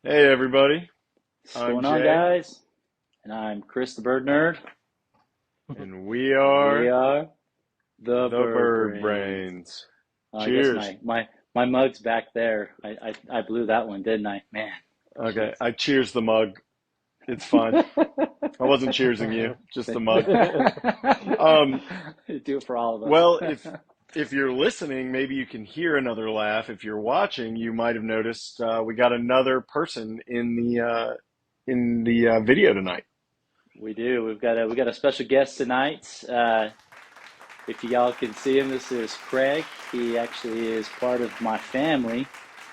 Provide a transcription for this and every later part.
Hey everybody, What's I'm going on, Jay, guys? And I'm Chris the Bird Nerd, and we and we are are the the Bird Bird Brains. Brains. I guess Cheers. my mug's back there. I blew that one, didn't I? Man, Okay, jeez. I cheers the mug. It's fine. I wasn't cheersing you, just the mug. Um, Do it for all of us. well, if you're listening, maybe you can hear another laugh. If you're watching, you might have noticed we got another person in the video tonight. We do. We got a special guest tonight. If y'all can see him, this is Craig. He actually is part of my family.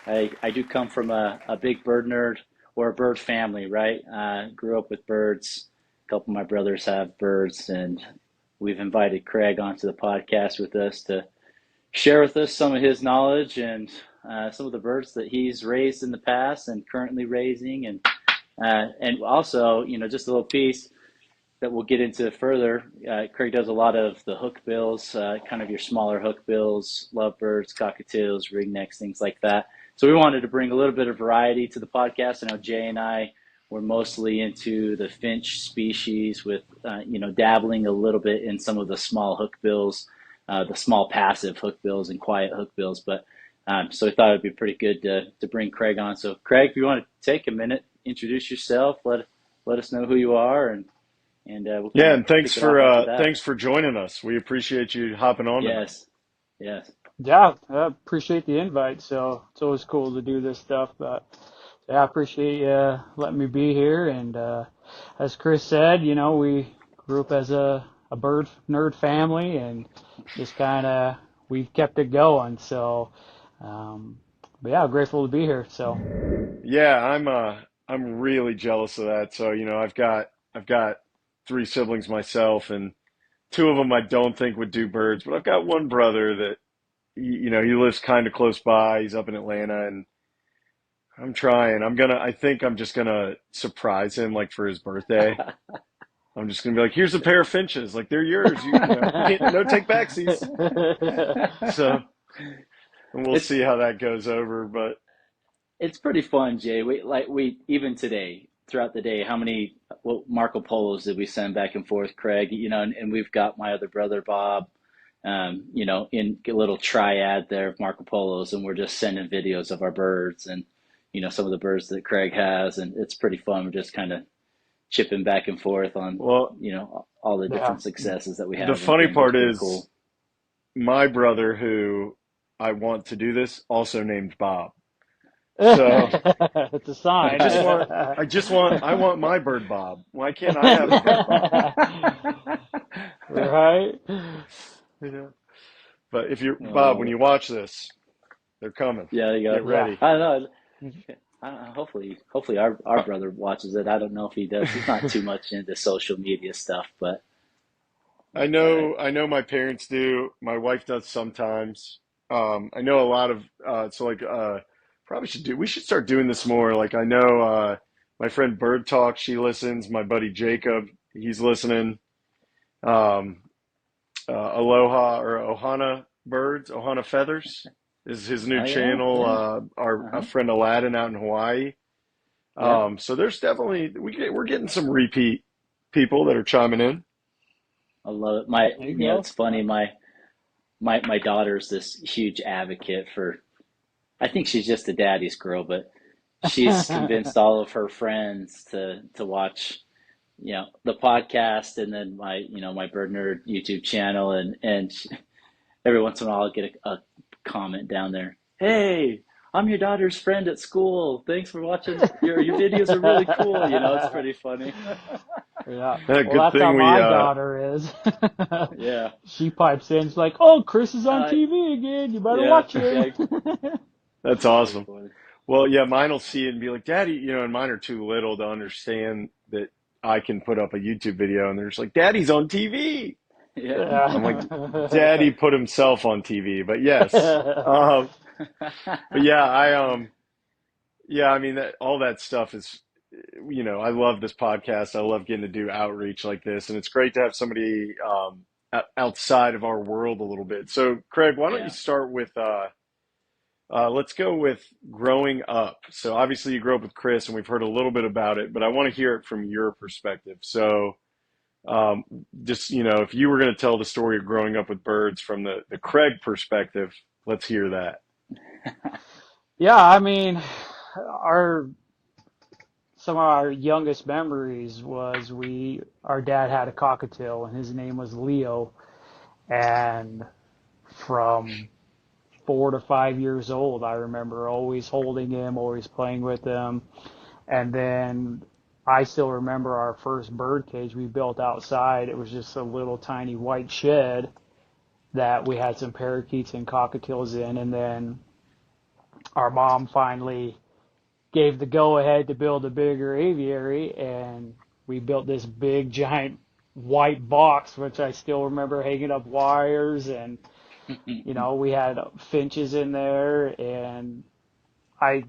I do come from a big bird nerd or a bird family, right? Grew up with birds. A couple of my brothers have birds, and we've invited Craig onto the podcast with us to share with us some of his knowledge and some of the birds that he's raised in the past and currently raising, and also, just a little piece that we'll get into further. Craig does a lot of the hookbills, kind of your smaller hookbills, lovebirds, cockatiels, ringnecks, things like that. So we wanted to bring a little bit of variety to the podcast. I know Jay and I were mostly into the finch species, with dabbling a little bit in some of the small hookbills, the small passive hookbills and quiet hookbills. But so we thought it'd be pretty good to bring Craig on. So Craig, if you want to take a minute, introduce yourself, let us know who you are, and we'll kind Yeah, of and kick it off after that. thanks for joining us. We appreciate you hopping on tonight. Yes, yes. Yeah, I appreciate the invite. So it's always cool to do this stuff. But yeah, I appreciate you letting me be here. And as Chris said, we grew up as a bird nerd family, and just kind of we've kept it going. So, but yeah, grateful to be here. So Yeah, I'm really jealous of that. So, I've got three siblings myself, and two of them I don't think would do birds, but I've got one brother that he lives kind of close by. He's up in Atlanta, and I'm trying. I think I'm just gonna surprise him like for his birthday. I'm just gonna be like, here's a pair of finches, like they're yours. Can't no take backsies. So, and we'll it's see how that goes over, but it's pretty fun, Jay. We even today throughout the day, how many Marco Polos did we send back and forth, Craig? And we've got my other brother Bob, in a little triad there of Marco Polos, and we're just sending videos of our birds and some of the birds that Craig has, and it's pretty fun. We're just kind of chipping back and forth on well, all the yeah, different successes that we the have with funny them. It's part pretty is cool. my brother, who I want to do this, also named Bob. So it's a sign. I want my bird Bob. Why can't I have a bird Bob? Right? Yeah. But if you're I Bob, love when it. you watch this, they're coming. Yeah, there you go. Get Yeah. ready. I don't know. Hopefully our brother watches it. I don't know if he does. He's not too much into social media stuff, but I know my parents do. My wife does sometimes. I know a lot of probably we should start doing this more. Like I know my friend Bird Talk, she listens. My buddy Jacob, he's listening. Um, Aloha or Ohana Birds, Ohana Feathers is his new oh yeah, channel. yeah, Our uh-huh, friend Aladdin out in Hawaii. yeah. So there's definitely we're getting some repeat people that are chiming in. I love it. My, There you go. it's funny. My daughter's this huge advocate for. I think she's just a daddy's girl, but she's convinced all of her friends to watch, the podcast, and then my Bird Nerd YouTube channel, and every once in a while I'll get a comment down there. Hey, I'm your daughter's friend at school. Thanks for watching. Your videos are really cool. It's pretty funny. Yeah. Well, Good that's how thing we my daughter is. Yeah. She pipes in. She's like, "Oh, Chris is on Uh, TV again. You better yeah. watch him." Yeah. That's It's pretty awesome. funny. Well, yeah, mine will see it and be like, Daddy, and mine are too little to understand that I can put up a YouTube video and they're just like, Daddy's on TV. Yeah. I'm like, Yeah. Daddy put himself on TV, but yes. But yeah, yeah, I mean, all that stuff is, I love this podcast. I love getting to do outreach like this, and it's great to have somebody outside of our world a little bit. So, Craig, why don't you Yeah. start with Let's go with growing up. So obviously you grew up with Chris, and we've heard a little bit about it, but I want to hear it from your perspective. So um, just if you were going to tell the story of growing up with birds from the Craig perspective, let's hear that. Yeah, I mean, our some of our youngest memories was our dad had a cockatiel and his name was Leo, and from 4 to 5 years old I remember always holding him, always playing with him. And then I still remember our first bird cage we built outside. It was just a little tiny white shed that we had some parakeets and cockatiels in, and then our mom finally gave the go ahead to build a bigger aviary, and we built this big giant white box, which I still remember hanging up wires, and we had finches in there, and I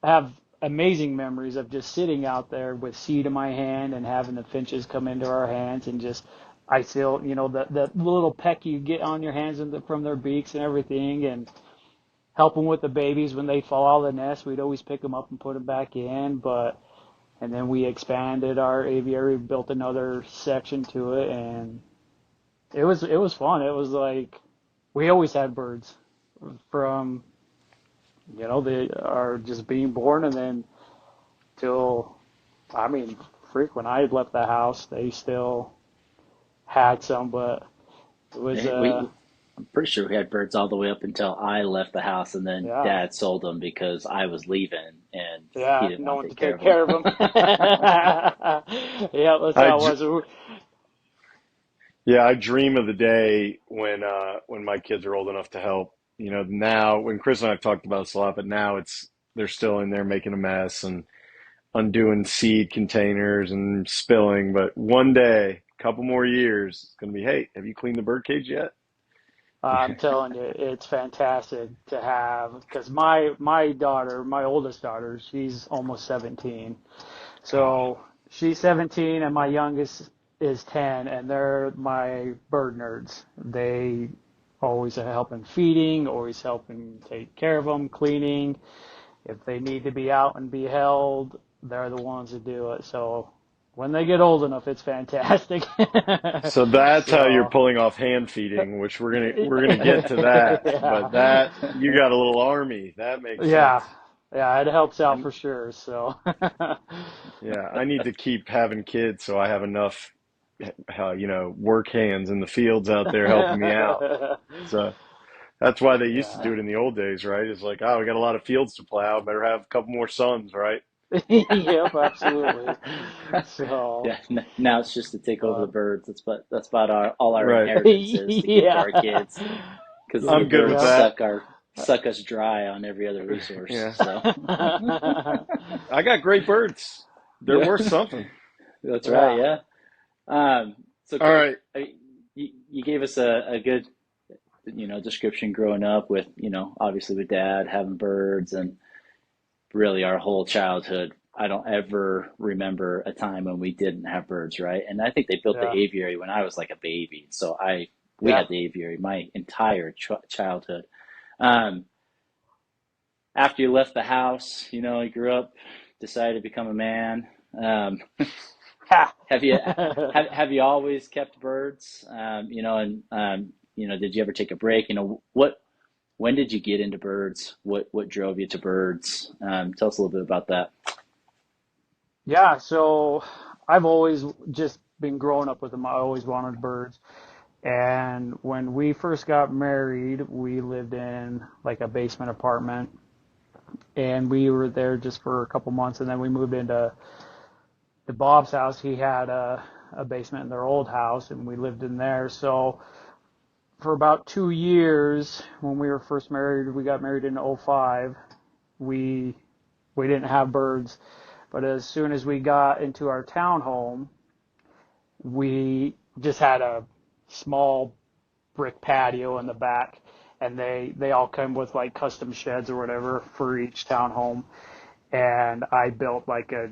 have amazing memories of just sitting out there with seed in my hand and having the finches come into our hands, and just I still, the little peck you get on your hands from their beaks and everything, and helping with the babies when they fall out of the nest. We'd always pick them up and put them back in, and then we expanded our aviary, built another section to it, and it was fun. It was like we always had birds from they are just being born, and then till I mean, freak when I left the house, they still had some, but it was I'm pretty sure we had birds all the way up until I left the house, and then yeah, Dad sold them because I was leaving and he yeah, didn't no want one to to take care take of them. care of them. Yeah, that's I how it j- was. yeah, I dream of the day when my kids are old enough to help. Now when Chris and I've talked about this a lot, but now they're still in there making a mess and undoing seed containers and spilling. But one day, a couple more years, it's going to be, hey, have you cleaned the bird cage yet? I'm telling you, it's fantastic to have, because my daughter, my oldest daughter, she's almost 17. Oh, So she's 17 and my youngest is 10, and they're my bird nerds. They always are helping feeding, always helping take care of them, cleaning. If they need to be out and be held, they're the ones that do it. So when they get old enough, it's fantastic. so that's how you're So, pulling off hand feeding, which we're gonna get to that. But yeah, that you got a little army. That makes yeah, sense. yeah, it helps out I for sure. So, Yeah, I need to keep having kids so I have enough, work hands in the fields out there helping me out. So that's why they used to yeah. do it in the old days, right? It's like, oh, we got a lot of fields to plow. Better have a couple more sons, right? Yep, absolutely. So, Yeah, now it's just to take over the but birds. That's about all our Right. inheritance is to give to our yeah, kids because the I'm good with birds yep. that. suck us dry on every other resource. Yeah. So I got great birds. They're yeah, worth something. that's right. Yeah, Yeah. So All Craig, right. you gave us a good description growing up with obviously with Dad having birds and really our whole childhood. I don't ever remember a time when we didn't have birds, right? And I think they built the yeah, aviary when I was like a baby. So we yeah. had the aviary my entire childhood. Um, After you left the house, you grew up, decided to become a man. Um, Ha. have you have you always kept birds? And did you ever take a break? When did you get into birds? What drove you to birds? Tell us a little bit about that. Yeah, so I've always just been growing up with them. I always wanted birds. And when we first got married, we lived in like a basement apartment, and we were there just for a couple months, and then we moved into Bob's house. He had a basement in their old house, and we lived in there. So for about 2 years, when we were first married, we got married in '05. We we didn't have birds, but as soon as we got into our townhome, we just had a small brick patio in the back, and they all come with like custom sheds or whatever for each townhome. And I built like a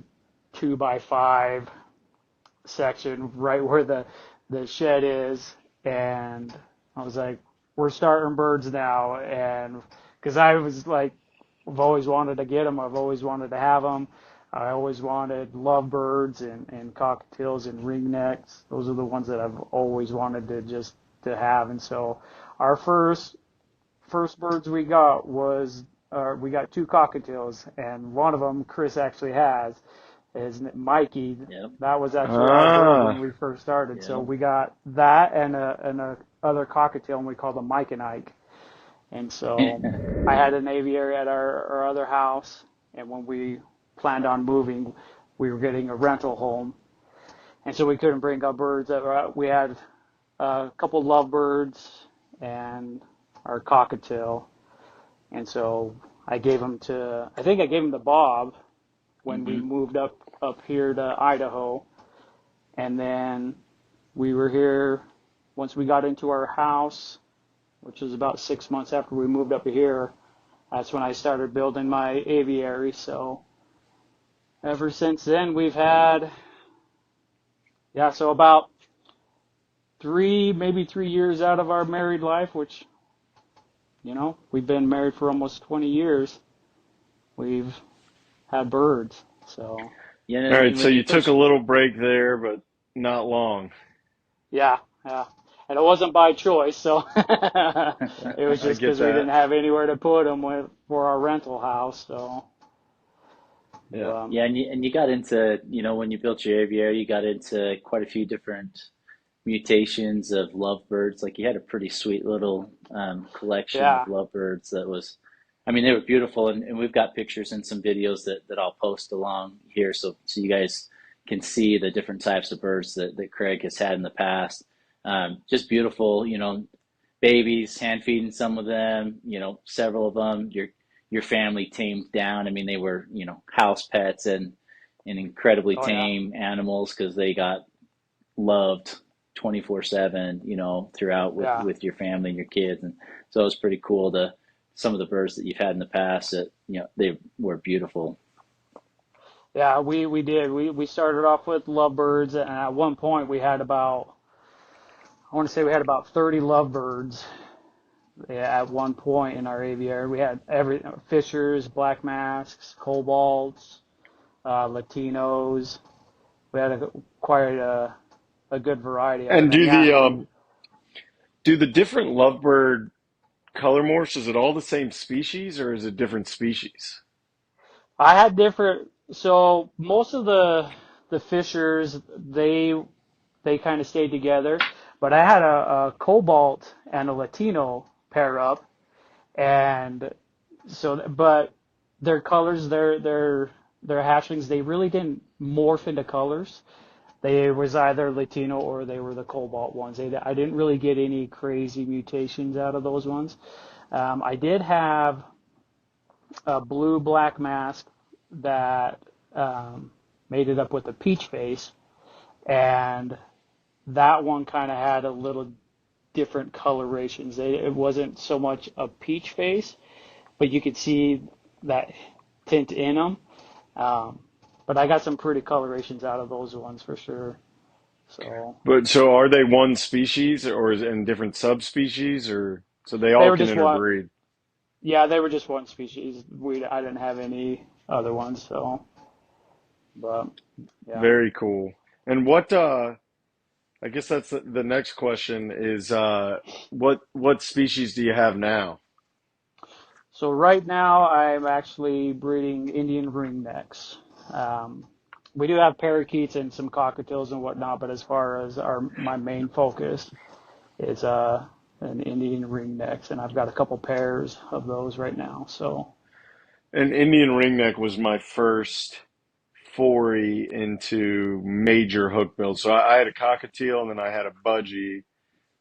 2x5 section right where the shed is, and I was like, we're starting birds now, and because I was like, I've always wanted to get them. I've always wanted to have them. I always wanted lovebirds and cockatiels and ringnecks. Those are the ones that I've always wanted to just to have. And so our first birds we got was we got two cockatiels, and one of them Chris actually has. Mikey. Yep. That was actually our bird when Ah, we first started. So Yep. we got that and a other cockatiel, and we called them Mike and Ike. And so I had an aviary at our other house, and when we planned on moving, we were getting a rental home, and so we couldn't bring up birds. We had a couple lovebirds and our cockatiel, and so I think I gave them to Bob when we Hmm. moved up here to Idaho, and then we were here once we got into our house, which was about 6 months after we moved up here. That's when I started building my aviary. So ever since then, we've had, yeah, so about maybe 3 years out of our married life, which, we've been married for almost 20 years. We've had birds. So, Yeah, all right. and So when you you took a first, little break there, but not long. yeah, yeah. And it wasn't by choice, so it was I just get because we that. didn't have anywhere to put them for our rental house. So, Yeah. but, yeah, and you got into, when you built your aviary, you got into quite a few different mutations of lovebirds. Like you had a pretty sweet little collection of yeah, lovebirds that was, I mean, they were beautiful, and we've got pictures and some videos that I'll post along here, so you guys can see the different types of birds that Craig has had in the past. Just beautiful, babies, hand feeding some of them, several of them. Your family tamed down. I mean, they were, house pets and incredibly oh yeah, tame animals because they got loved 24/7, throughout yeah. with your family and your kids. And so it was pretty cool to some of the birds that you've had in the past that, they were beautiful. Yeah, we did. We started off with lovebirds, and at one point we had I want to say we had about 30 lovebirds. Yeah, at one point in our aviary. We had every fishers, black masks, cobalts, Latinos. We had quite a good variety of And them. And yeah, do the different lovebird color morphs, is it all the same species or is it different species? I had different. So most of the fishers they kind of stayed together, but I had a cobalt and a Latino pair up, and so but their colors, their hatchlings, they really didn't morph into colors. They was either Latino or they were the cobalt ones. I didn't really get any crazy mutations out of those ones. I did have a blue black mask that made it up with a peach face, and that one kind of had a little different colorations. It wasn't so much a peach face, but you could see that tint in them. Um, but I got some pretty colorations out of those ones for sure. So But so are they one species or is it in different subspecies or so they they all were can just one. interbreed? Yeah, they were just one species. I didn't have any other ones. So, but yeah. Very cool. And I guess that's the next question is what species do you have now? So right now I'm actually breeding Indian ringnecks. Um, we do have parakeets and some cockatiels and whatnot, but as far as my main focus is an Indian ringnecks, and I've got a couple pairs of those right now. So An Indian ringneck was my first foray into major hookbills. So I had a cockatiel and then I had a budgie.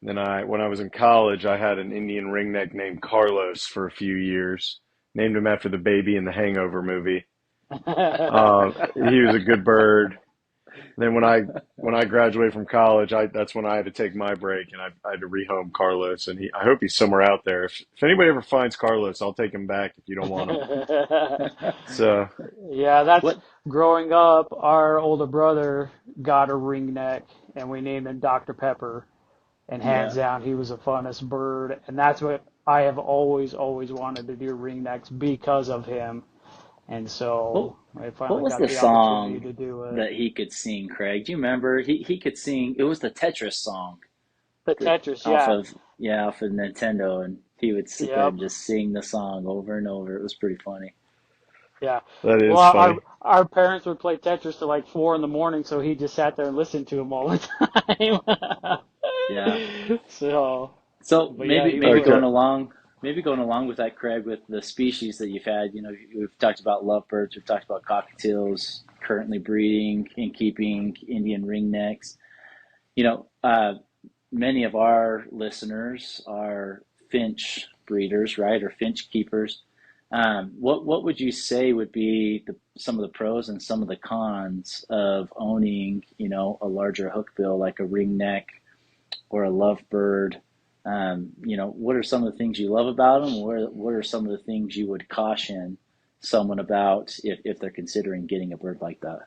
Then when I was in college, I had an Indian ringneck named Carlos for a few years. Named him after the baby in the Hangover movie. He was a good bird. Then when I graduated from college, that's when I had to take my break and I had to rehome Carlos. And I hope he's somewhere out there. If anybody ever finds Carlos, I'll take him back if you don't want him. So, yeah, that's What? growing up. Our older brother got a ringneck, and we named him Dr. Pepper. And hands Yeah. down, he was the funnest bird. And that's what I have always wanted to do ringnecks because of him, and What so I what finally was got the the opportunity song to do it. that he could sing, Craig? Do you remember? He could sing. It was the Tetris song The that Tetris, yeah, off of Nintendo, and he would sit there yep, and just sing the song over and over. It was pretty funny. yeah. That Well, is funny. our parents would play Tetris till like 4 in the morning, so he just sat there and listened to him all the Yeah. time. So, So but yeah, he Okay. would. maybe going along with that, Craig, with the species that you've had. We've talked about lovebirds, we've talked about cockatiels currently breeding and keeping Indian ringnecks. You know, many of our listeners are finch breeders, right, or finch keepers. What would you say would be some of the pros and some of the cons of owning, a larger hookbill like a ringneck or a lovebird? What are some of the things you love about them? What are some of the things you would caution someone about if they're considering getting a bird like that?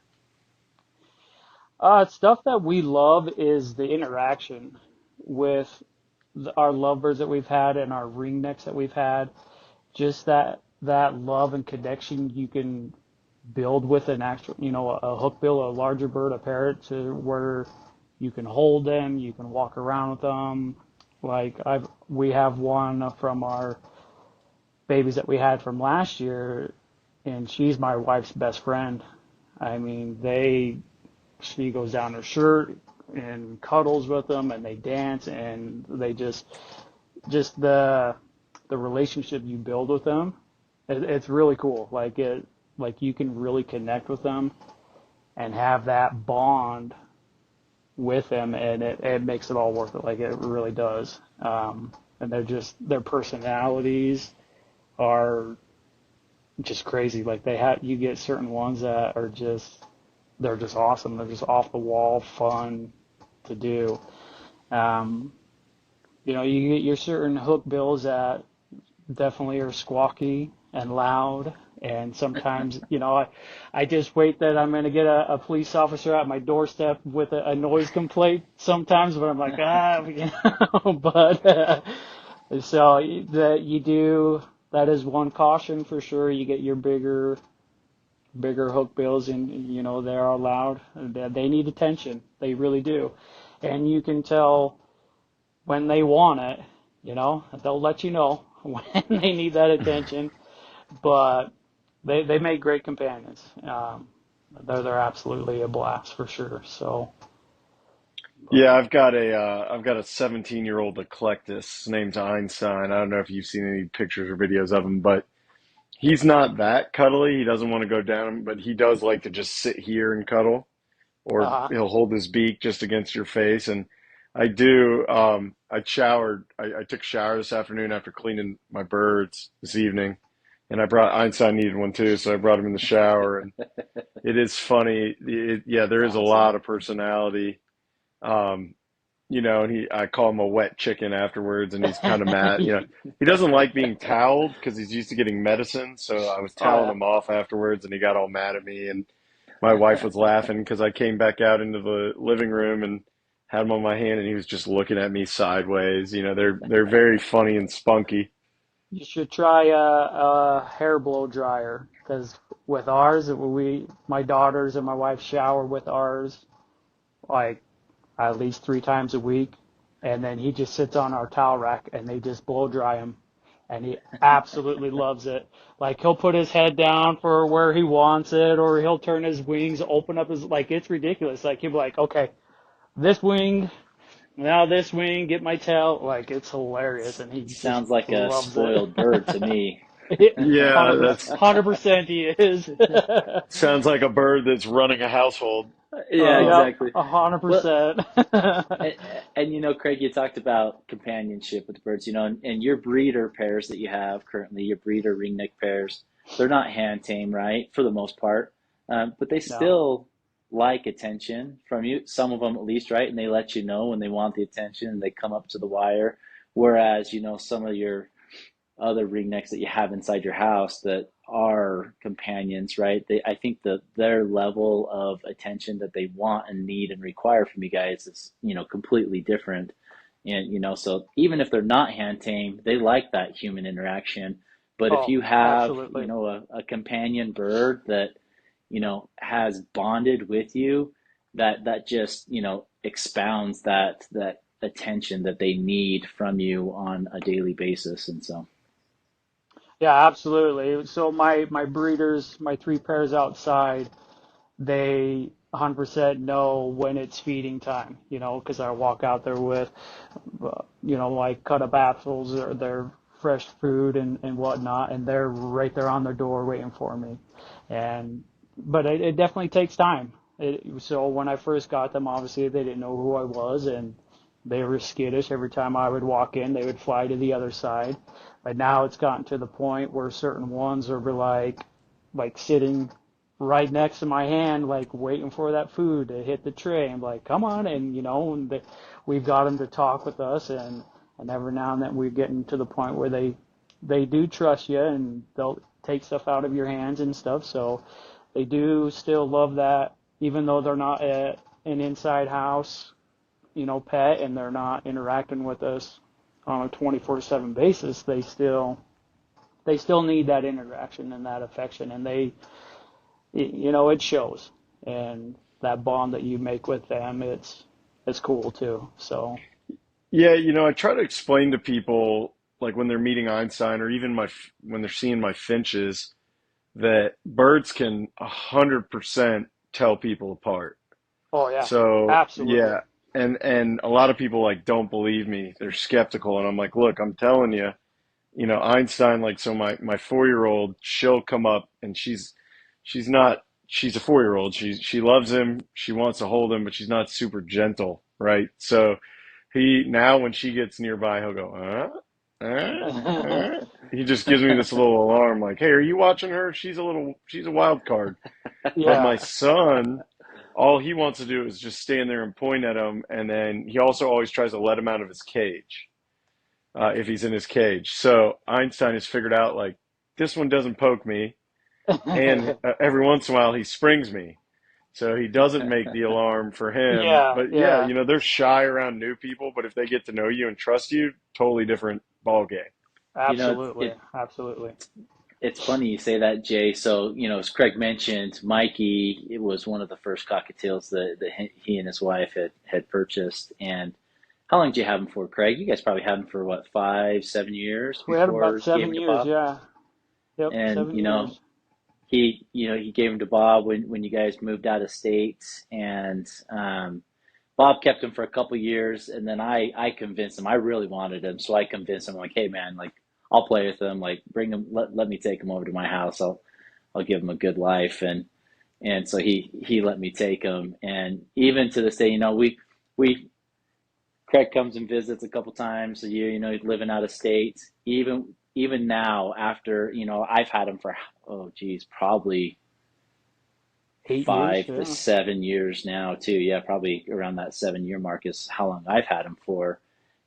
Stuff that we love is the interaction with our lovebirds that we've had and our ringnecks that we've had. Just that love and connection you can build with an actual, a hookbill, a larger bird, a parrot, to where you can hold them, you can walk around with them. Like we have one from our babies that we had from last year, and she's my wife's best friend. I mean, she goes down her shirt and cuddles with them, and they dance, and they just the relationship you build with them, it's really cool. Like you can really connect with them and have that bond with them, and it makes it all worth it. Like it really does. And their personalities are just crazy. Like you get certain ones that are they're just awesome. They're just off the wall fun to do. Um, you get your certain hook bills that definitely are squawky and loud. And sometimes, I just wait that I'm going to get a police officer at my doorstep with a noise complaint sometimes, but I'm like, but, so that you do, that is one caution for sure. You get your bigger hook bills, and they are loud. They need attention. They really do. And you can tell when they want it, they'll let you know when they need that attention. But they make great companions. They're absolutely a blast for sure. So, Yeah, but I've got a 17-year-old eclectus named Einstein. I don't know if you've seen any pictures or videos of him, but he's not that cuddly. He doesn't want to go down, but he does like to just sit here and cuddle, or uh, he'll hold his beak just against your face. And I do. I showered. I took a shower this afternoon after cleaning my birds this evening, and I brought Einstein needed one too, so I brought him in the shower. And it is funny. Yeah, That's there is a awesome. lot of personality. Um, and I call him a wet chicken afterwards, and he's kind of mad. He doesn't like being toweled because he's used to getting medicine. So I was oh toweling yeah, him off afterwards, and he got all mad at me. And my wife was laughing because I came back out into the living room and had him on my hand, and he was just looking at me sideways. They're very funny and spunky. you should try a hair blow dryer, because with ours, my daughters and my wife shower with ours like at least 3 times a week, and then he just sits on our towel rack and they just blow dry him, and he absolutely loves it. Like he'll put his head down for where he wants it, or he'll turn his wings, open up his like it's ridiculous. Like he'll be like, okay, this wing, now this wing, get my tail. Like it's hilarious, and he just Sounds like a loves it. spoiled bird to me. Yeah, that's 100% he is. sounds like a bird that's running a household. Yeah, Um, Yep, exactly. Well, 100%. and, and Craig, you talked about companionship with the birds, and your breeder pairs that you have currently, your breeder ringneck pairs, they're not hand tame, right, for the most part, but they No. still like attention from you, some of them at least, right, and they let you know when they want the attention and they come up to the wire, whereas, some of your other ringnecks that you have inside your house that are companions, right? I think that their level of attention that they want and need and require from you guys is, completely different. And, so even if they're not hand tamed, they like that human interaction. But if Oh, you have, absolutely. a companion bird that, has bonded with you, that just, expounds that attention that they need from you on a daily basis. And so, Yeah, absolutely. So my breeders, my three pairs outside, they 100% know when it's feeding time, because I walk out there with, like cut up apples or their fresh food and whatnot, and they're right there on their door waiting for me. And, but it definitely takes time. So when I first got them, obviously they didn't know who I was, and they were skittish. Every time I would walk in, they would fly to the other side. But now it's gotten to the point where certain ones are like sitting right next to my hand, like waiting for that food to hit the tray. I'm like, come on, and we've got them to talk with us, and every now and then we're getting to the point where they do trust you, and they'll take stuff out of your hands and stuff. So they do still love that, even though they're not an inside house, pet, and they're not interacting with us on a 24/7 basis. They still need that interaction and that affection, and it shows. And that bond that you make with them, it's cool too. So, Yeah, I try to explain to people, like when they're meeting Einstein, or even when they're seeing my finches, that birds can 100% tell people apart. oh yeah, So absolutely. yeah, and a lot of people like don't believe me. They're skeptical, and I'm like, look, I'm telling you, Einstein, like, so my 4 year old, she'll come up, and she's not she's a 4 year old. She loves him, she wants to hold him, but she's not super gentle, right? So he now when she gets nearby, he'll go, He just gives me this little alarm, like, hey, are you watching her? She's a wild card. But my Yeah. son, all he wants to do is just stand there and point at him, and then he also always tries to let him out of his cage, if he's in his cage. So Einstein has figured out, like, this one doesn't poke me, and every once in a while he springs me. So he doesn't make the alarm for him. Yeah, But yeah, yeah, they're shy around new people, but if they get to know you and trust you, totally different ball game. you know, it's, absolutely, it, absolutely. it's funny you say that, Jay. So, as Craig mentioned, Mikey, it was one of the first cockatiels that he and his wife had purchased. And how long did you have him for, Craig? You guys probably had him for what, 5, 7 years We had about before you gave him seven to years, Bob? yeah. Yep, And, 7 years. he gave him to Bob when you guys moved out of state. And Bob kept him for a couple years, and then I convinced him. I really wanted him, so I convinced him, like, hey man, like, I'll play with him, like, bring him, let me take him over to my house. I'll give him a good life. And so he let me take him. And even to this day, we Craig comes and visits a couple times a year. He's living out of state. Even now, after, I've had him for, oh geez, probably 8 years, 5 to 7 years now too. Yeah, probably around that 7 year mark is how long I've had him for.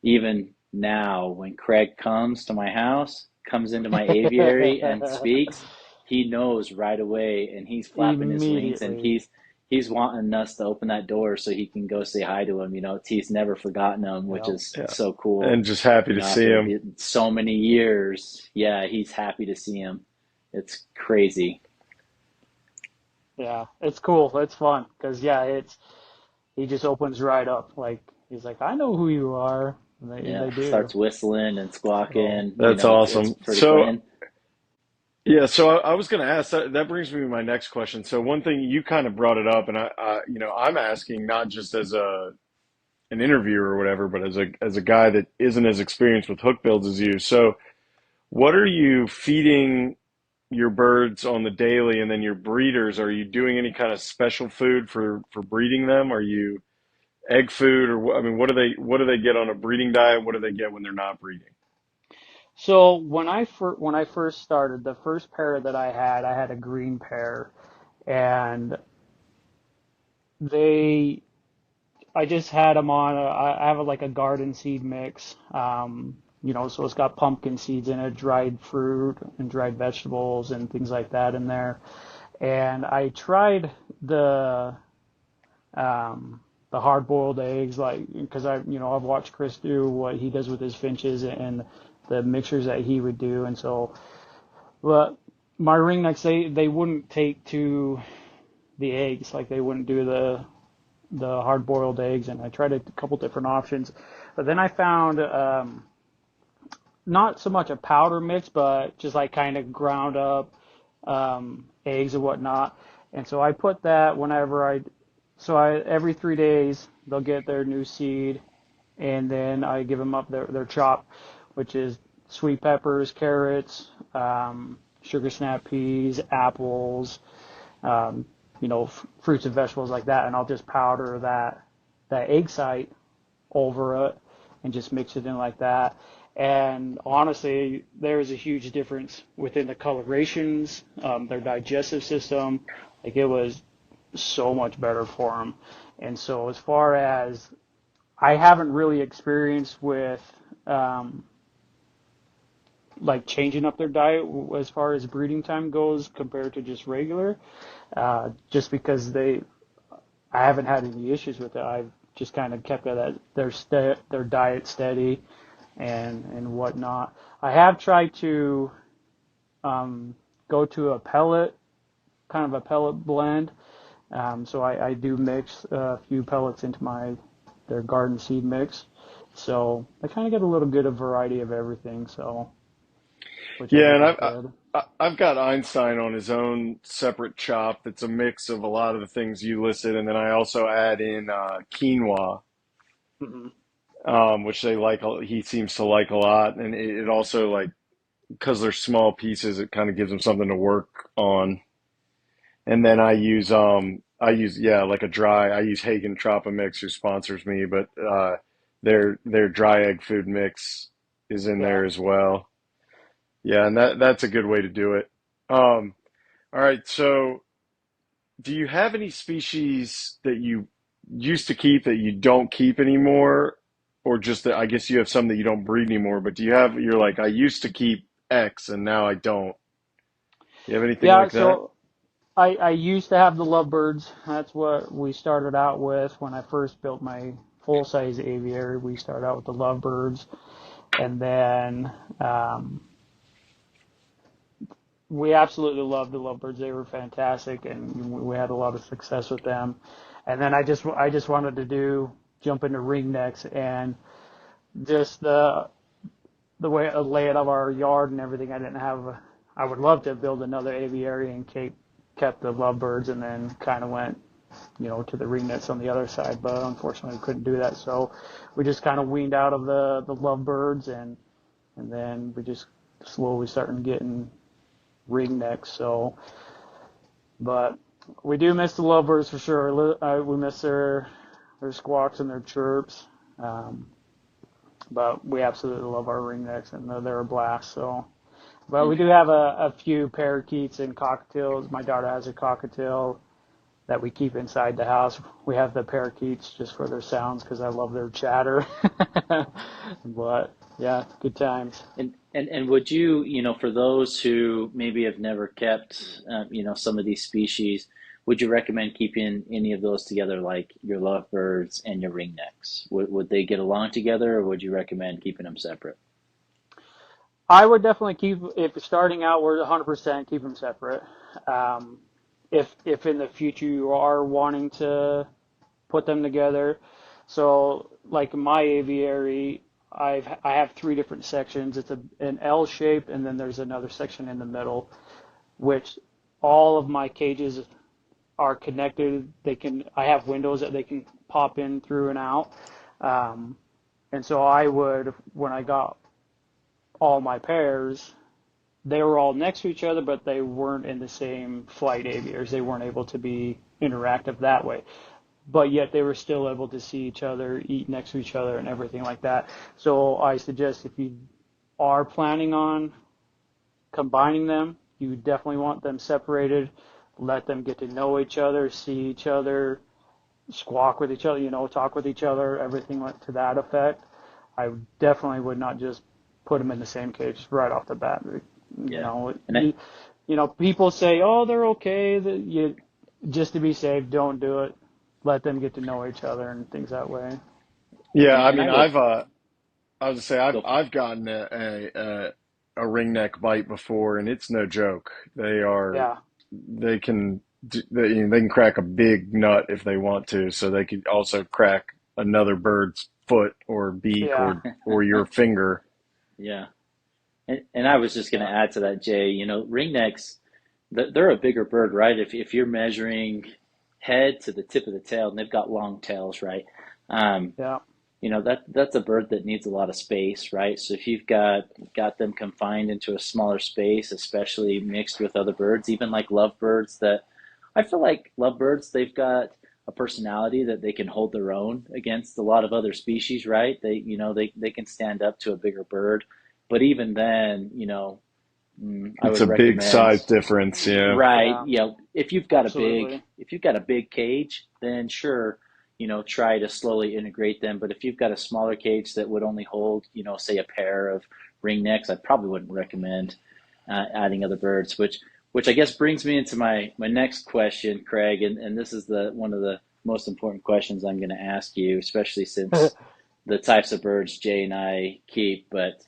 Even now, when Craig comes to my house, comes into my aviary and yeah. speaks, he knows right away, and he's flapping his wings, and Immediately. he's wanting us to open that door so he can go say hi to him. He's never forgotten him, which Yep. is Yeah. so cool. And just happy to see After him. so many years, yeah, he's happy to see him. It's crazy. Yeah, it's cool. It's fun because yeah, he just opens right up. Like he's like, I know who you are. And they Yeah, do. starts whistling and So squawking. That's It's awesome. pretty So funny. And yeah, so I was going to ask that. That brings me to my next question. So one thing you kind of brought it up, and I'm asking not just as an interviewer or whatever, but as a guy that isn't as experienced with hookbills as you. So what are you feeding your birds on the daily, and then your breeders? Are you doing any kind of special food for breeding them? Are you egg food, or I mean, what do they get on a breeding diet? What do they get when they're not breeding? so when I first started, the first pair that I had a green pair, and they I just had them on. I have like a garden seed mix. So it's got pumpkin seeds in it, dried fruit and dried vegetables and things like that in there. And I tried the the hard boiled eggs, like, because I've watched Chris do what he does with his finches and the mixtures that he would do, and so, but my ringnecks, they wouldn't take to the eggs, like they wouldn't do the hard boiled eggs, and I tried a couple different options, but then I found not so much a powder mix, but just like kind of ground up eggs and whatnot. And so I put that every 3 days they'll get their new seed, and then I give them up their chop, which is sweet peppers, carrots, sugar snap peas, apples, fruits and vegetables like that, and I'll just powder that egg site over it and just mix it in like that. And honestly, there's a huge difference within the colorations, their digestive system. Like it was so much better for them. And so as far as I haven't really experienced with like changing up their diet as far as breeding time goes compared to just regular, just because I haven't had any issues with it. I've just kind of kept it at their diet steady and whatnot. I have tried to go to kind of a pellet blend. So I do mix a few pellets into their garden seed mix. So I kind of get a little bit of variety of everything. So which I Yeah, think and is good. I've got Einstein on his own separate chop that's a mix of a lot of the things you listed, and then I also add in quinoa, Hmm. which he seems to like a lot, and it also like because they're small pieces, it kind of gives them something to work on. And then I use yeah like a dry I use Hagen Tropamix who sponsors me, but their dry egg food mix is in Yeah. there as well. Yeah, and that's a good way to do it. Um, all right, so do you have any species that you used to keep that you don't keep anymore, or just that I guess you have some that you don't breed anymore, but you're like I used to keep X and now I don't. You have anything Yeah. like that? So I used to have the lovebirds. That's what we started out with when I first built my full size aviary. We started out with the lovebirds, and then we absolutely loved the lovebirds. They were fantastic, and we had a lot of success with them. And then I just wanted to jump into ringnecks, and just the way the layout of our yard and everything. I would love to build another aviary and kept the lovebirds, and then kind of went to the ringnecks on the other side. But unfortunately, we couldn't do that, so we just kind of weaned out of the lovebirds, and then we just slowly started getting ringnecks. So, but we do miss the lovebirds for sure. We miss their squawks and their chirps. Um, but we absolutely love our ringnecks, and they're a blast. So, but we do have a few parakeets and cockatiels. My daughter has a cockatiel that we keep inside the house. We have the parakeets just for their sounds because I love their chatter. But yeah, good times. And would you, for those who maybe have never kept, some of these species, would you recommend keeping any of those together, like your lovebirds and your ringnecks? Would they get along together, or would you recommend keeping them separate? I would definitely if starting out, we're 100% keep them separate. Um, if in the future you are wanting to put them together, so like my aviary, I have three different sections. It's an L shape, and then there's another section in the middle, which all of my cages are connected. I have windows that they can pop in through and out. Um, and so when I got all my pairs, they were all next to each other, but they weren't in the same flight aviaries. They weren't able to be interactive that way. But yet they were still able to see each other, eat next to each other, and everything like that. So I suggest if you are planning on combining them, you definitely want them separated. Let them get to know each other, see each other, squawk with each other, talk with each other, everything went to that effect. I definitely would not just put them in the same cage right off the bat. You Yeah. know, And I, people say, oh, they're okay. Just to be safe, don't do it. let them get to know each other and things that way. Yeah, I And mean, I would I was to say I've go for it. I've gotten a ringneck bite before, and it's no joke. Yeah, They can they can crack a big nut if they want to, so they could also crack another bird's foot or beak yeah, or your finger. Yeah. And I was just going to yeah, add to that, Jay, ringnecks, they're a bigger bird, right? If you're measuring head to the tip of the tail, and they've got long tails, right? Um, yeah, that's a bird that needs a lot of space, right? So if you've got them confined into a smaller space, especially mixed with other birds, even like lovebirds, that I feel like lovebirds, they've got a personality that they can hold their own against a lot of other species, right? They can stand up to a bigger bird, but even then, I It's would a big recommend. size difference, yeah. Right. yeah, absolutely. If you've got a big cage, then sure, try to slowly integrate them. But if you've got a smaller cage that would only hold, say a pair of ringnecks, I probably wouldn't recommend adding other birds. Which I guess brings me into my next question, Craig, and this is the one of the most important questions I'm going to ask you, especially since the types of birds Jay and I keep. But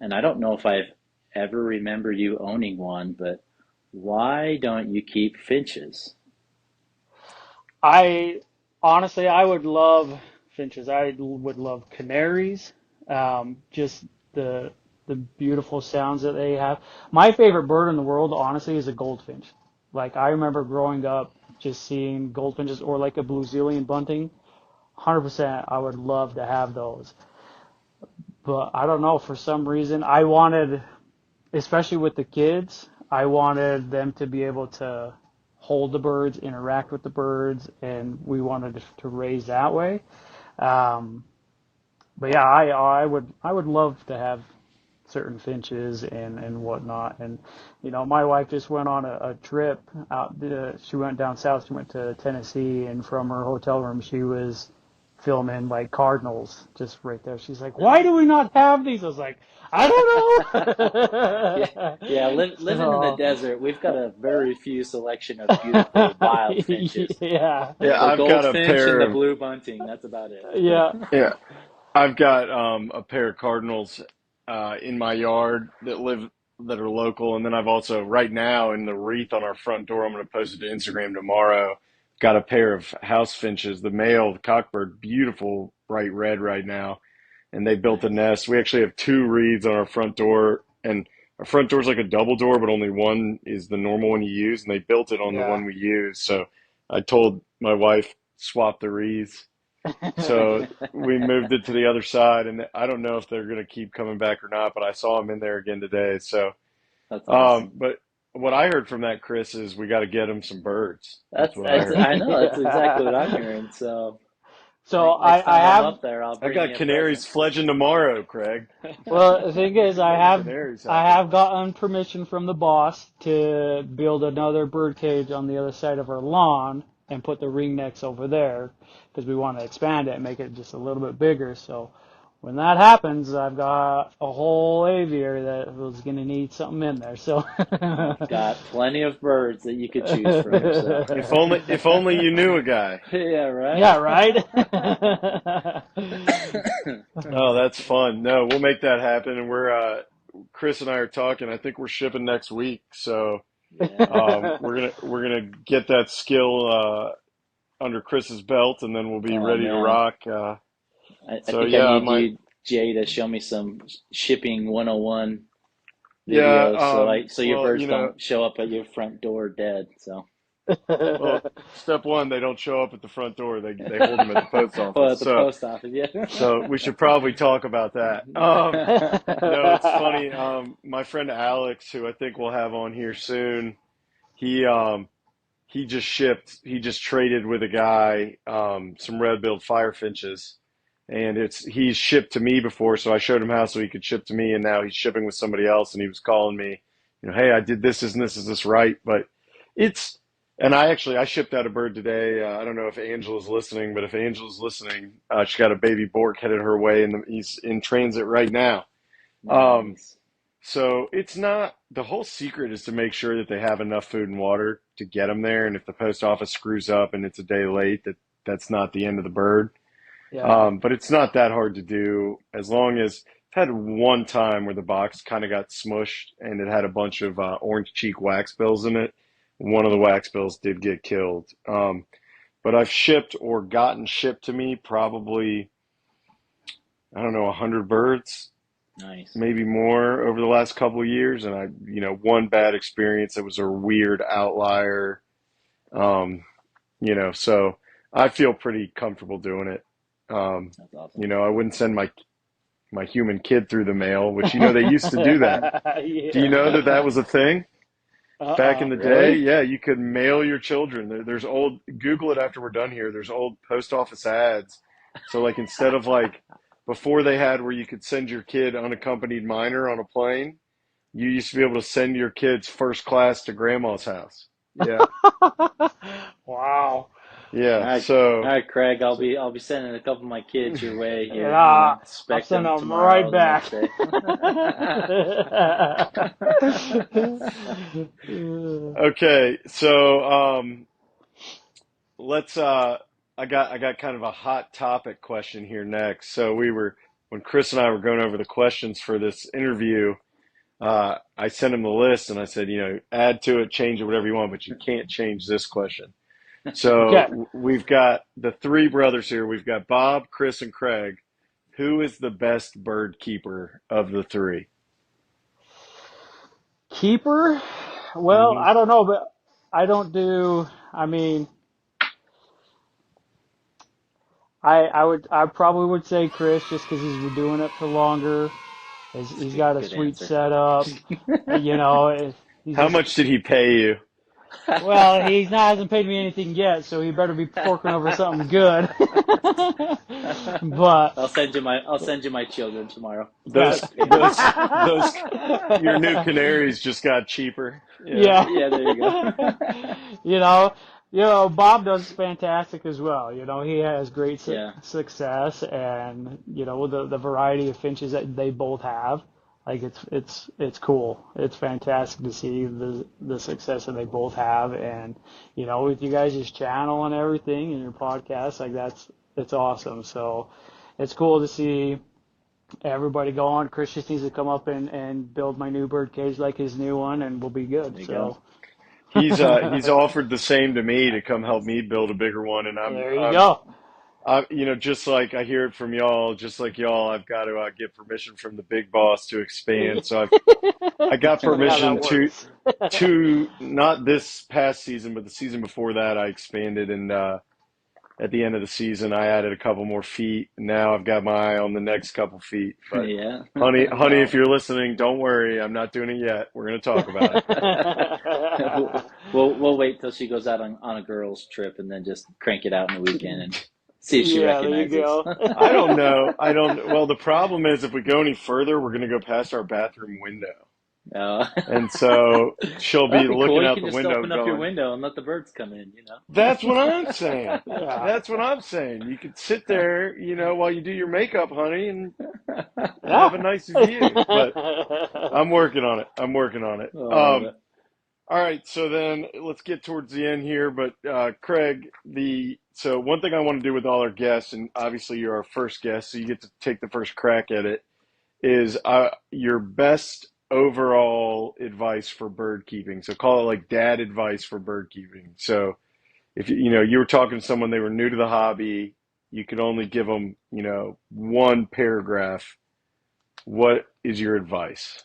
and I don't know if I've ever remember you owning one, but why don't you keep finches? I honestly, I would love finches. I would love canaries. Just the the beautiful sounds that they have. My favorite bird in the world, honestly, is a goldfinch. Like I remember growing up just seeing goldfinches or like a Blue Zealand bunting. 100%, I would love to have those. But I don't know, for some reason, I wanted, especially with the kids, I wanted them to be able to hold the birds, interact with the birds, and we wanted to raise that way. Um, but yeah, I would love to have certain finches and whatnot. And my wife just went on a trip out. She went down south. She went to Tennessee, and from her hotel room, she was filming like cardinals just right there. She's like, "Why do we not have these?" I was like, "I Yeah, don't know." yeah. Living in the So desert, we've got a very few selection of beautiful wild finches. yeah, Yeah, The I've got a goldfinch and pair the of blue bunting. That's about it. yeah, yeah, I've got a pair of cardinals in my yard that are local, and then I've also right now in the wreath on our front door. I'm going to post it to Instagram tomorrow. Got a pair of house finches, the male, the cockbird, beautiful bright red right now, and they built a Nice. nest. We actually have two reeds on our front door, and our front door is like a double door, but only one is the normal one you use, and they built it on the yeah. one we use. So I told my wife swap the reeds. So we moved it to the other side, and I don't know if they're going to keep coming back or not, but I saw them in there again today. So, That's awesome. but what I heard from that, Chris, is we got to get them some birds. That's what I heard. I know that's exactly what I'm Yeah. hearing. So So next I time I'm have up there, I'll I bring got you a present. canaries fledging tomorrow, Craig. Well, the thing is, I Making have canaries I happen. have gotten permission from the boss to build another bird cage on the other side of our lawn and put the ringnecks over there because we want to expand it and make it just a little bit bigger. So when that happens, I've got a whole aviary that was going to need something in there. So You've got plenty of birds that you could choose from. So If only you knew a guy. yeah, right. yeah, right. Oh, that's fun. No, we'll make that happen, and Chris and I are talking. I think we're shipping next week, so Yeah. we're gonna get that skill under Chris's belt, and then we'll be Oh ready to man, rock. I So think I yeah, need you, Jay, to show me some shipping 101 yeah. videos so your Well, birds don't show up at your front door dead. So well, step one, they don't show up at the front door. They hold them at the post well, office. at the post office, yeah. So we should probably talk about that. No, it's funny. My friend Alex, who I think we'll have on here soon, he he just traded with a guy some red-billed firefinches, and he's shipped to me before, so I showed him how so he could ship to me, and now he's shipping with somebody else, and he was calling me, hey, I did this, isn't this, is this right? But it's and I shipped out a bird today. I don't know if Angela's listening, but if Angela's listening, she got a baby bork headed her way, and he's in transit right now. Um, Nice. So it's not, the whole secret is to make sure that they have enough food and water to get them there. And if the post office screws up and it's a day late, that's not the end of the bird. Yeah. But it's not that hard to do as long as I've had one time where the box kind of got smushed and it had a bunch of orange cheek wax bills in it. One of the wax bills did get killed. But I've shipped or gotten shipped to me probably, I don't know, 100 birds, Nice. maybe more over the last couple of years. And one bad experience that was a weird outlier. Um, so I feel pretty comfortable doing it. Um, That's awesome. I wouldn't send my human kid through the mail, which they used to do that. Do you know that Yeah. that was a thing back in the day? Really? Yeah, you could mail your children. There's old, Google it after we're done here. There's old post office ads. So like instead of like before they had where you could send your kid unaccompanied minor on a plane, you used to be able to send your kids first class to grandma's house. Yeah. Wow. All Yeah. right, all So, right, Craig. I'll so be sending a couple of my kids your way here. Yeah, I'm Expect sending them them tomorrow right or the back. next day. okay. So, let's I got kind of a hot topic question here next. So when Chris and I were going over the questions for this interview, I sent him the list and I said, add to it, change it, whatever you want, but you can't change this question. So Okay. we've got the three brothers here. We've got Bob, Chris, and Craig. Who is the best bird keeper of the three? Keeper? Well, Hmm. I don't know, but I don't do, I mean, I probably would say Chris just because he's been doing it for longer. That's a He's good, got a good sweet answer. setup. You know, he's How just, much did he pay you? well, he's not hasn't paid me anything yet, so he better be forking over something good. But I'll send you my children tomorrow. Those that's, Just kidding. those your new canaries just got cheaper. Yeah. yeah. Yeah, there you go. you know, Bob does fantastic as well. He has great Yeah, success, and the variety of finches that they both have. Like it's cool. It's fantastic to see the success that they both have, and with you guys' channel and everything and your podcast, like it's awesome. So it's cool to see everybody go on. Chris just needs to come up and build my new bird cage like his new one, and we'll be good. there you go. So He's offered the same to me to come help me build a bigger one, and there you go. just like I hear it from y'all, just like y'all, I've got to get permission from the big boss to expand. So I got Funny how that permission works. to not this past season, but the season before that, I expanded, and at the end of the season, I added a couple more feet. Now I've got my eye on the next couple feet. But Yeah. honey, if Well, you're listening, don't worry. I'm not doing it yet. We're going to talk about it. we'll wait till she goes out on a girls' trip and then just crank it out in the weekend and see if she Yeah, there you recognizes. go. I don't know. I don't. Well, the problem is if we go any further, we're going to go past our bathroom window, Uh, and so she'll be that'd be cool. looking You out can the just window, open up your going, window and let the birds come in. "That's what I'm saying. Yeah. That's what I'm saying. You could sit there, while you do your makeup, honey, and have Yeah. a nice view." But I'm working on it. I'm working on it. Oh, I love it. All right, so then let's get towards the end here. But Craig, so one thing I want to do with all our guests, and obviously you're our first guest, so you get to take the first crack at it, is your best overall advice for bird keeping. So call it like dad advice for bird keeping. So if you were talking to someone, they were new to the hobby, you could only give them one paragraph. What is your advice?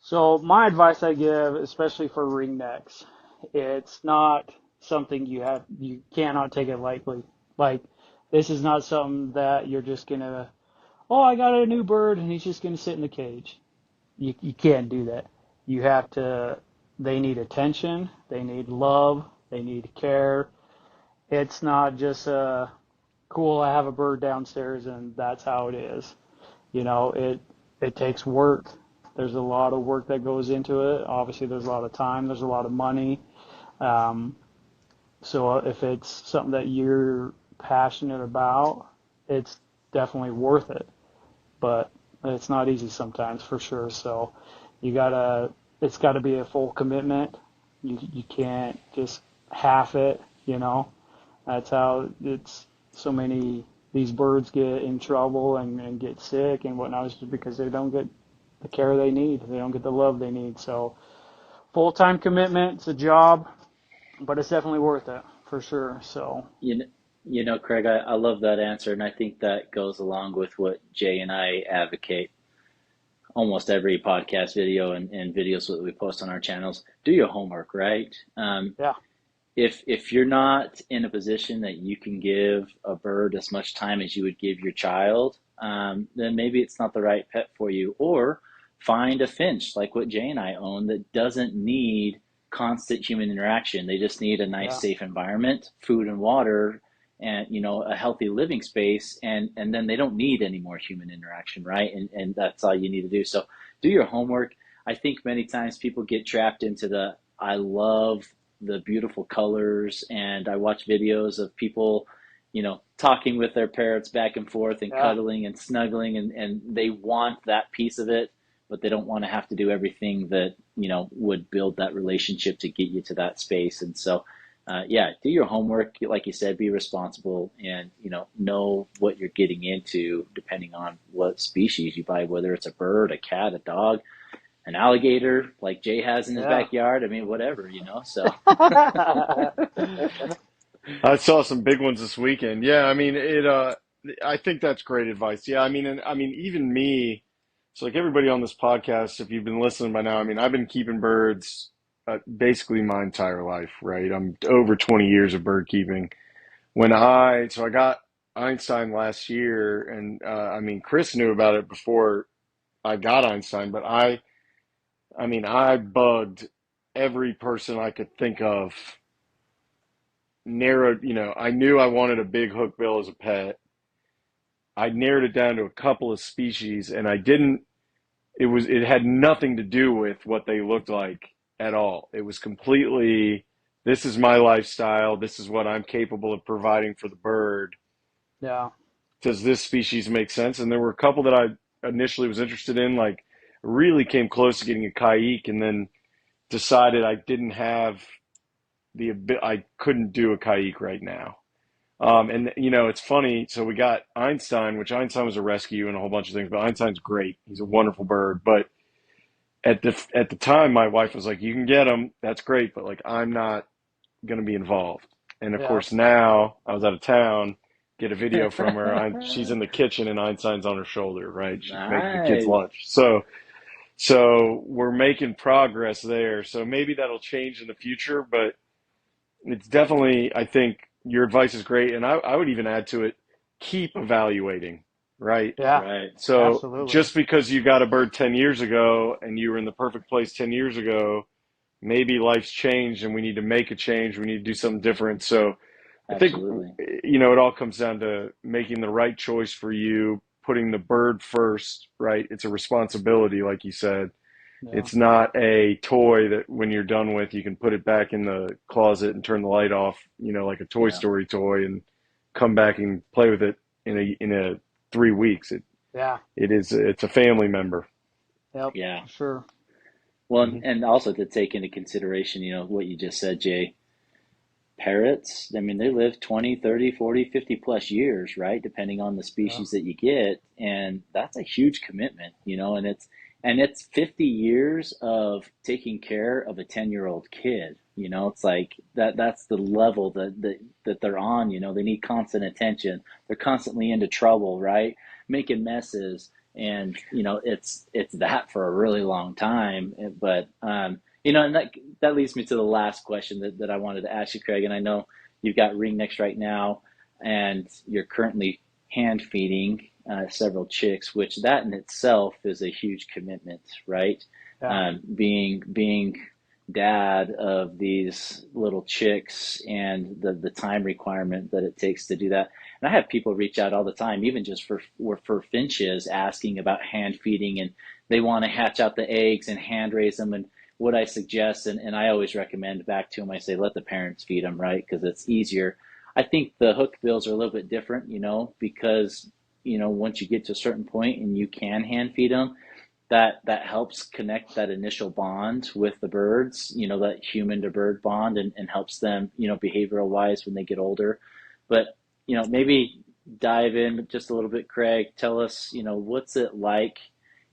So my advice I give, especially for ringnecks, it's not something you cannot take it lightly. Like this is not something that you're just gonna, oh, I got a new bird and he's just gonna sit in the cage. You can't do that. You have to. They need attention. They need love. They need care. It's not just cool. I have a bird downstairs and that's how it is. It takes work. There's a lot of work that goes into it. Obviously, there's a lot of time. There's a lot of money. Um, so if it's something that you're passionate about, it's definitely worth it. But It's not easy sometimes for sure. So you gotta, it's got to be a full commitment. You can't just half it, you know. That's how it's so many these birds get in trouble and get sick and whatnot, is just because they don't get the care they need. They don't get the love they need. So full time commitment, it's a job, but it's definitely worth it for sure. So You know, Craig, I love that answer, and I think that goes along with what Jay and I advocate almost every podcast video and videos that we post on our channels. Do your homework, right? yeah, If you're not in a position that you can give a bird as much time as you would give your child, then maybe it's not the right pet for you. Or find a finch like what Jay and I own that doesn't need constant human interaction. They just need a nice, yeah, safe environment, food and water, and a healthy living space, and then they don't need any more human interaction, right? And that's all you need to do. So do your homework. I think many times people get trapped into the I love the beautiful colors, and I watch videos of people, talking with their parrots back and forth and yeah, cuddling and snuggling, and they want that piece of it, but they don't want to have to do everything that, would build that relationship to get you to that space. And so, yeah, do your homework, like you said, be responsible, and, know what you're getting into depending on what species you buy, whether it's a bird, a cat, a dog, an alligator like Jay has in his yeah. backyard. I mean, whatever, so. I saw some big ones this weekend. Yeah, I mean it. I think that's great advice. Yeah, I mean, and I mean even me. So like everybody on this podcast, if you've been listening by now, I mean I've been keeping birds basically my entire life, right? I'm over 20 years of bird keeping. So I got Einstein last year, and I mean Chris knew about it before I got Einstein, but I mean I bugged every person I could think of, narrowed, I knew I wanted a big hookbill as a pet. I narrowed it down to a couple of species, and it had nothing to do with what they looked like at all. It was completely, this is my lifestyle. This is what I'm capable of providing for the bird. Yeah, Does this species make sense? And there were a couple that I initially was interested in, like really came close to getting a Kaik, and then decided I didn't have I couldn't do a Kaik right now. And it's funny. So we got Einstein, which Einstein was a rescue and a whole bunch of things, but Einstein's great. He's a wonderful bird. But at the time, my wife was like, "You can get him. That's great, but like I'm not going to be involved." And of yeah. course, now I was out of town, get a video from her. She's in the kitchen and Einstein's on her shoulder, right? She's making the kids Nice. lunch. So we're making progress there. So maybe that'll change in the future, but it's definitely, I think your advice is great. And I would even add to it, keep evaluating, right? Yeah, Right. So absolutely. just because you got a bird 10 years ago and you were in the perfect place 10 years ago, maybe life's changed and we need to make a change. We need to do something different. So I think, Absolutely. it all comes down to making the right choice for you, putting the bird first, right? It's a responsibility, like you said. Yeah, It's not a toy that when you're done with, you can put it back in the closet and turn the light off, like a Toy Yeah. Story toy and come back and play with it in a 3 weeks. yeah, It's a family member. yep, Yeah. for sure. Well, Hmm. and also to take into consideration, what you just said, Jay, parrots, I mean, they live 20, 30, 40, 50 plus years, right? Depending on the Yeah, species that you get. And that's a huge commitment, and it's 50 years of taking care of a 10-year-old kid. It's like that's the level that they're on, they need constant attention. They're constantly into trouble, right? Making messes. And, it's that for a really long time. But and that leads me to the last question that I wanted to ask you, Craig. And I know you've got ringnecks right now, and you're currently hand feeding several chicks, which that in itself is a huge commitment, right? yeah, Being dad of these little chicks, and the time requirement that it takes to do that. And I have people reach out all the time, even just for finches, asking about hand feeding, and they want to hatch out the eggs and hand raise them. And what I suggest, and I always recommend back to them, I say let the parents feed them, right? Because it's easier. I think the hook bills are a little bit different, because once you get to a certain point and you can hand feed them, that helps connect that initial bond with the birds, that human to bird bond, and helps them, behavioral wise when they get older. But, maybe dive in just a little bit, Craig. Tell us, what's it like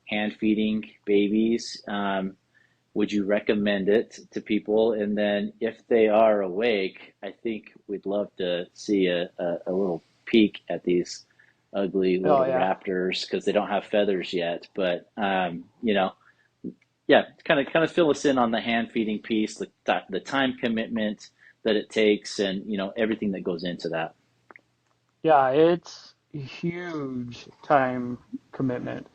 hand feeding babies? Would you recommend it to people? And then if they are awake, I think we'd love to see a little peek at these ugly Oh little yeah. raptors because they don't have feathers yet. But yeah, kind of fill us in on the hand feeding piece, the time commitment that it takes, and everything that goes into that. Yeah, it's a huge time commitment.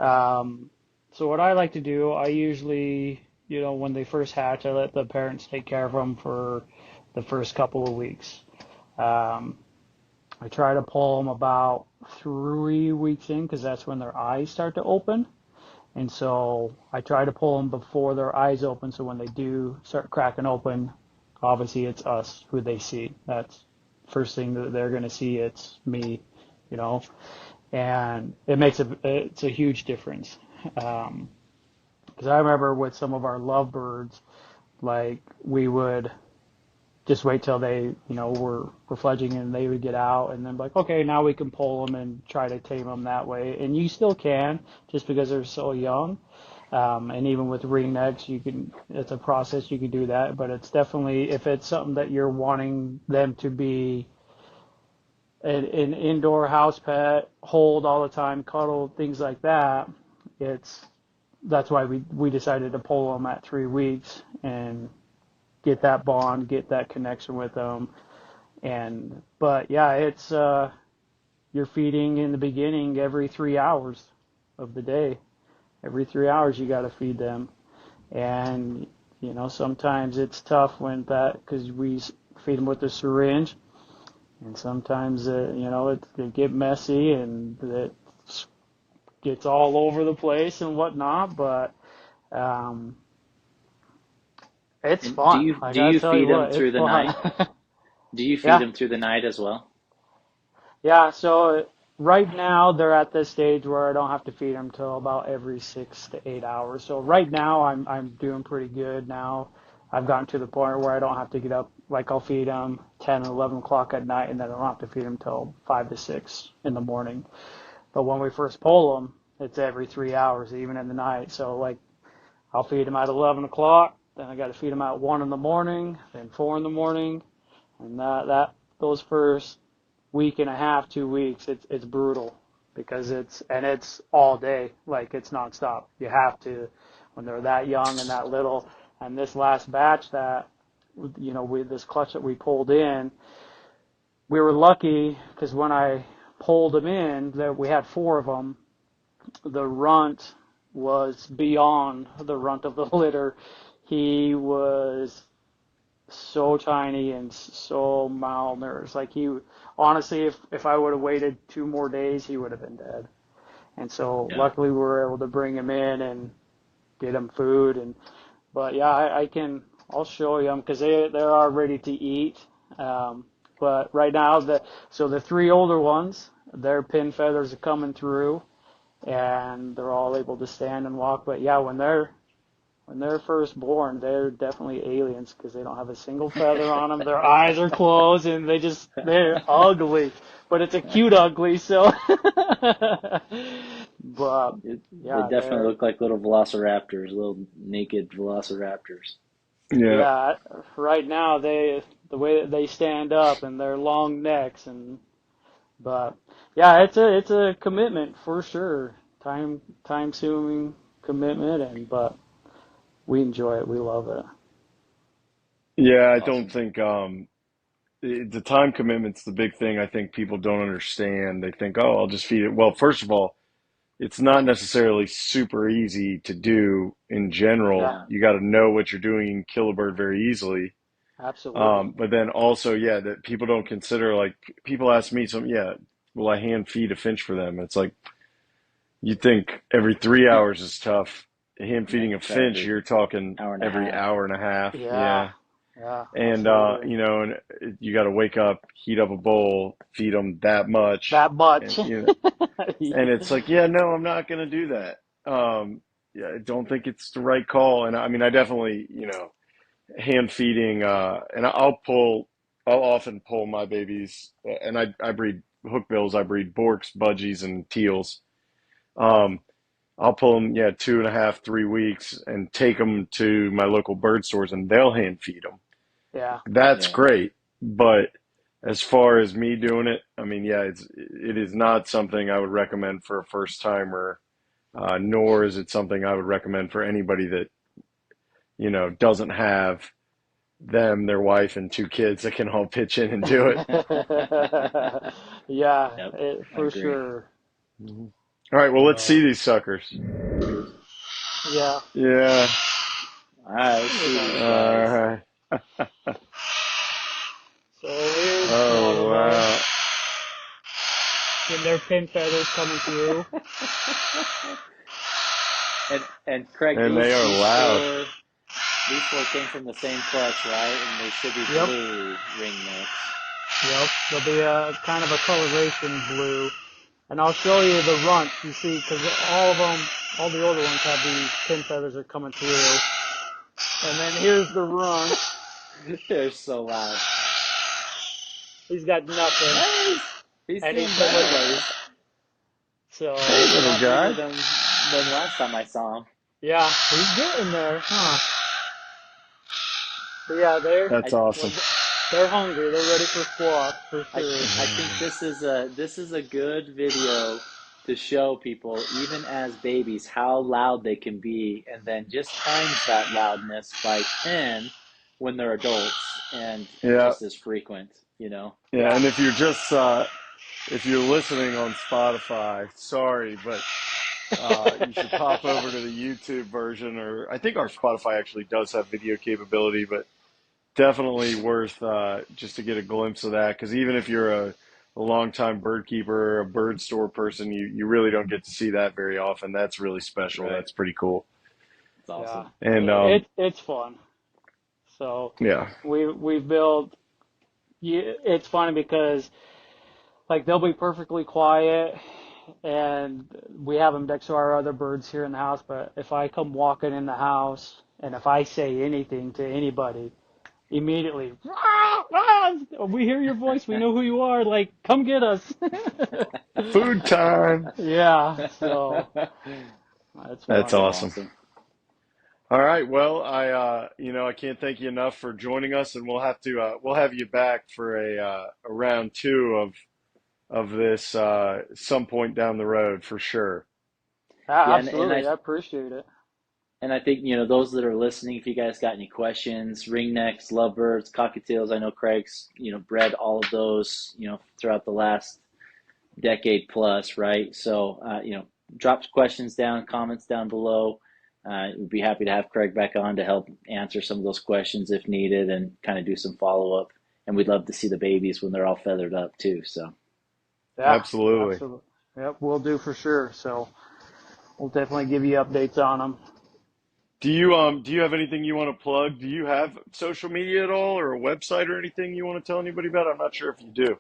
Um, so what I like to do, I usually, when they first hatch, I let the parents take care of them for the first couple of weeks. Um, I try to pull them about 3 weeks in because that's when their eyes start to open. And so I try to pull them before their eyes open. So when they do start cracking open, obviously it's us who they see. That's first thing that they're going to see. It's me, you know, and it's a huge difference. Because I remember with some of our lovebirds, like we would just wait till they, were fledgling and they would get out and then like, okay, now we can pull them and try to tame them that way. And you still can just because they're so young. And even with ringnecks, it's a process, you can do that, but it's definitely, if it's something that you're wanting them to be an indoor house pet, hold all the time, cuddle, things like that, that's why we decided to pull them at 3 weeks and get that bond, get that connection with them. But yeah, it's you're feeding in the beginning every 3 hours of the day. Every 3 hours you got to feed them, and sometimes it's tough when that because we feed them with a syringe, and sometimes it get messy and it gets all over the place and whatnot. But um, it's And do fun. you I do gotta you tell you feed them what, it's through the fun. night? Do you feed Yeah. them through the night as well? Yeah, so right now they're at this stage where I don't have to feed them till about every 6 to 8 hours. So right now I'm doing pretty good now. I've gotten to the point where I don't have to get up. Like I'll feed them 10 and 11 o'clock at night, and then I don't have to feed them till 5 to 6 in the morning. But when we first pull them, it's every 3 hours, even in the night. So like I'll feed them at 11 o'clock, then I got to feed them at 1 in the morning, then 4 in the morning, and that those first week and a half, 2 weeks, it's brutal because it's all day, like it's nonstop. You have to when they're that young and that little. And this last batch that with this clutch that we pulled in, we were lucky because when I pulled them in, that we had four of them. The runt was beyond the runt of the litter. He was so tiny and so malnourished. Like honestly, if I would have waited 2 more days, he would have been dead. And so Yeah. luckily we were able to bring him in and get him food. But yeah, I'll show you them because they are ready to eat. But right now the three older ones, their pin feathers are coming through and they're all able to stand and walk. But yeah, when they're first born, they're definitely aliens because they don't have a single feather on them. Their eyes are closed and they're ugly, but it's a cute ugly. So, but They yeah, definitely look like little velociraptors, little naked velociraptors. Yeah. yeah, right now the way that they stand up and their long necks but yeah, it's a commitment for sure. Time consuming commitment but we enjoy it. We love it. Yeah, I don't Awesome. think the time commitment's the big thing I think people don't understand. They think, "Oh, I'll just feed it." Well, first of all, it's not necessarily super easy to do in Yeah, general. Yeah. You got to know what you're doing and kill a bird very easily. absolutely. But then also, yeah, that people don't consider like people ask me some, yeah, will I hand feed a finch for them? It's like you think every 3 hours is tough. Hand Yeah, feeding a try finch, every you're talking hour and a every half. hour and a half. Yeah. Yeah. Yeah, and absolutely. and you got to wake up, heat up a bowl, feed them that much, That and much. and it's like, yeah, no, I'm not gonna do that. Yeah, I don't think it's the right call, and I mean, I definitely, hand feeding, and I'll often pull my babies, and I breed hookbills, I breed borks, budgies, and teals. Um, I'll pull them, yeah, 2.5, 3 weeks, and take them to my local bird stores, and they'll hand feed them. Yeah, That's Yeah. great, but as far as me doing it, I mean, yeah, it is not something I would recommend for a first timer, nor is it something I would recommend for anybody that doesn't have them, their wife, and two kids that can all pitch in and do it. yeah, Yep. I for agree. sure. Mhm. All right, well, let's see So, these suckers. yeah, Yeah. All right, let's they're see nice. these All guys. right. So here's one Oh of them. wow. With their pin feathers coming through. And Craig, And these they are these loud. four these four came from the same clutch, right? And they should be Yep, blue ringnecks. yep. There'll be a kind of a coloration blue. And I'll show you the runt, you see, because all of them, all the older ones have these pin feathers are coming through. And then here's the runt. They're so loud. He's got nothing. Nice. He's And doing he's better, pulling. buddy. So, Hey, A little lot bigger guy. than last time I saw him. yeah, he's getting there, huh? But yeah, That's I awesome. they're hungry. They're ready for squawk, for sure. I think this is a good video to show people, even as babies, how loud they can be, and then just times that loudness by 10 when they're adults, and Yeah, just as frequent, you know. yeah. Yeah. And if you're listening on Spotify, sorry, but you should pop over to the YouTube version, or I think our Spotify actually does have video capability, but definitely worth just to get a glimpse of that. Because even if you're a longtime bird keeper, a bird store person, you really don't get to see that very often. That's really special. Right. That's pretty cool. It's Yeah. awesome. And It's fun. So yeah, we've built. It's funny because like they'll be perfectly quiet, and we have them next to our other birds here in the house. But if I come walking in the house and if I say anything to anybody, immediately, "Rah, rah, we hear your voice. We know who you are. Like, come get us." food time. Yeah. So that's That's funny. awesome. Awesome. All right. Well, I can't thank you enough for joining us, and we'll have you back for a round two of this some point down the road for sure. Yeah, Absolutely. I appreciate it. and I think, those that are listening, if you guys got any questions, ringnecks, lovebirds, cockatiels, I know Craig's, bred all of those, throughout the last decade plus, right? So, drop questions down, comments down below. We'd be happy to have Craig back on to help answer some of those questions if needed and kind of do some follow up. And we'd love to see the babies when they're all feathered up too. So, Yeah, Absolutely. absolutely. Yep, we'll do for sure. So we'll definitely give you updates on them. Do you have anything you want to plug? Do you have social media at all or a website or anything you want to tell anybody about? I'm not sure if you do.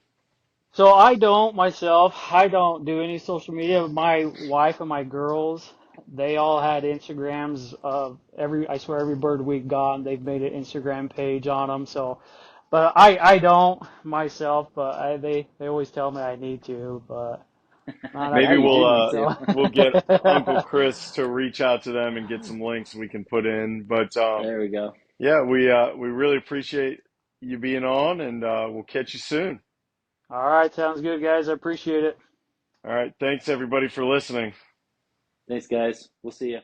So I don't myself. I don't do any social media. My wife and my girls, they all had Instagrams of every. I swear every bird we got, and they've made an Instagram page on them. So, but I don't myself. But they always tell me I need to, but not yeah, Maybe at the you do moment. need to. So we'll get Uncle Chris to reach out to them and get some links we can put in. But There we go. yeah, we really appreciate you being on, and we'll catch you soon. all right, sounds good, guys. I appreciate it. All right, thanks everybody for listening. Thanks, guys. We'll see you.